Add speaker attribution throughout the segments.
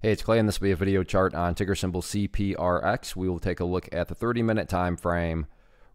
Speaker 1: Hey, it's Clay, and this will be a video chart on ticker symbol CPRX. We will take a look at the 30-minute time frame.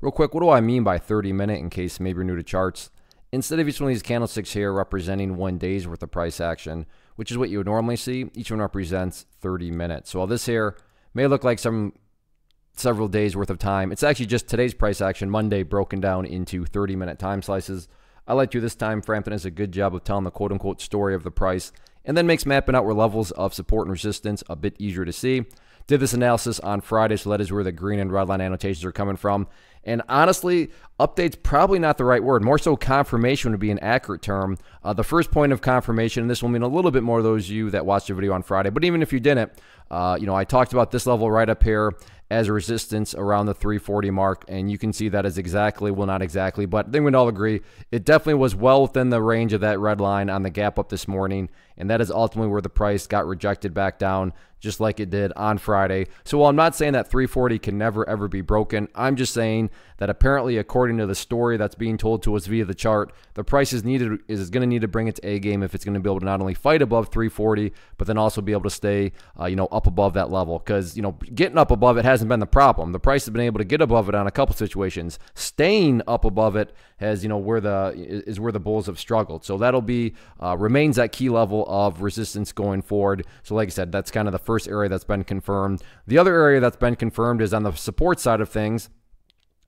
Speaker 1: Real quick, what do I mean by 30-minute in case maybe you're new to charts? Instead of each one of these candlesticks here representing 1 day's worth of price action, which is what you would normally see, each one represents 30 minutes. So while this here may look like several days worth of time, it's actually just today's price action, Monday, broken down into 30-minute time slices. I like to do this time frame that does a good job of telling the quote-unquote story of the price, and then makes mapping out where levels of support and resistance a bit easier to see. Did this analysis on Friday, so that is where the green and red line annotations are coming from. And honestly, update's probably not the right word. More so confirmation would be an accurate term. The first point of confirmation, and this will mean a little bit more to those of you that watched the video on Friday, but even if you didn't, I talked about this level right up here as a resistance around the 340 mark, and you can see that is exactly, well, not exactly, but I think we'd all agree it definitely was well within the range of that red line on the gap up this morning, and that is ultimately where the price got rejected back down, just like it did on Friday. So while I'm not saying that 340 can never ever be broken, I'm just saying that apparently, according to the story that's being told to us via the chart, the price is going to need to bring its A game if it's going to be able to not only fight above 340, but then also be able to stay, up above that level. Because getting up above it hasn't been the problem. The price has been able to get above it on a couple situations. Staying up above it has, where the bulls have struggled. So that'll be remains that key level of resistance going forward. So like I said, that's kind of the first area that's been confirmed. The other area that's been confirmed is on the support side of things,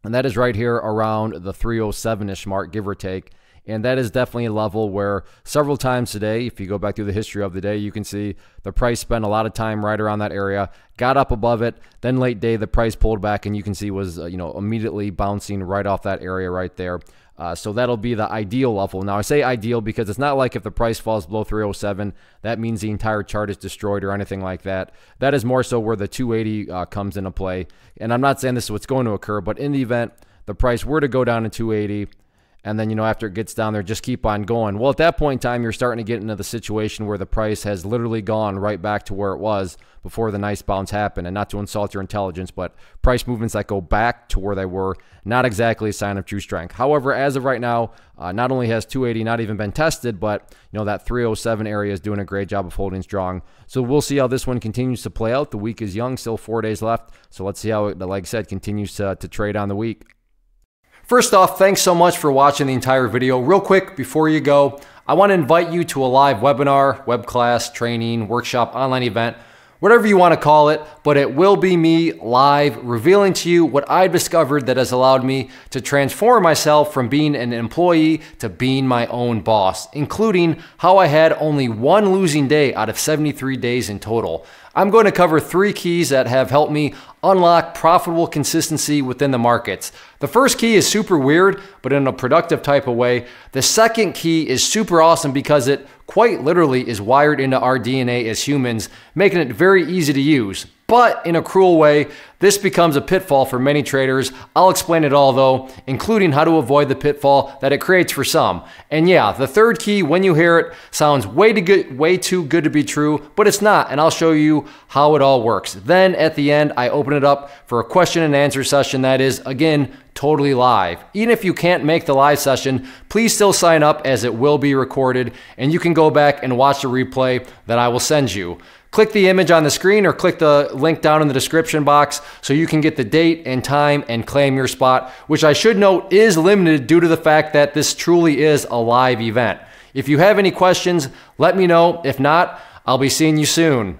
Speaker 1: and that is right here around the 307-ish mark, give or take. And that is definitely a level where several times today, if you go back through the history of the day, you can see the price spent a lot of time right around that area, got up above it, then late day, the price pulled back, and you can see was, immediately bouncing right off that area right there. So that'll be the ideal level. Now, I say ideal because it's not like if the price falls below 307, that means the entire chart is destroyed or anything like that. That is more so where the 280 comes into play. And I'm not saying this is what's going to occur, but in the event the price were to go down to 280, and then, after it gets down there, just keep on going. Well, at that point in time, you're starting to get into the situation where the price has literally gone right back to where it was before the nice bounce happened. And not to insult your intelligence, but price movements that go back to where they were, not exactly a sign of true strength. However, as of right now, not only has 280 not even been tested, but, that 307 area is doing a great job of holding strong. So we'll see how this one continues to play out. The week is young, still 4 days left. So let's see how it, like I said, continues to trade on the week. First off, thanks so much for watching the entire video. Real quick, before you go, I want to invite you to a live webinar, web class, training, workshop, online event, whatever you want to call it, but it will be me live revealing to you what I've discovered that has allowed me to transform myself from being an employee to being my own boss, including how I had only one losing day out of 73 days in total. I'm going to cover 3 keys that have helped me unlock profitable consistency within the markets. The first key is super weird, but in a productive type of way. The second key is super awesome because it quite literally is wired into our DNA as humans, making it very easy to use. But in a cruel way, this becomes a pitfall for many traders. I'll explain it all though, including how to avoid the pitfall that it creates for some. And yeah, the third key, when you hear it, sounds way too good to be true, but it's not, and I'll show you how it all works. Then at the end, I open it up for a question and answer session that is, again, totally live. Even if you can't make the live session, please still sign up as it will be recorded, and you can go back and watch the replay that I will send you. Click the image on the screen or click the link down in the description box so you can get the date and time and claim your spot, which I should note is limited due to the fact that this truly is a live event. If you have any questions, let me know. If not, I'll be seeing you soon.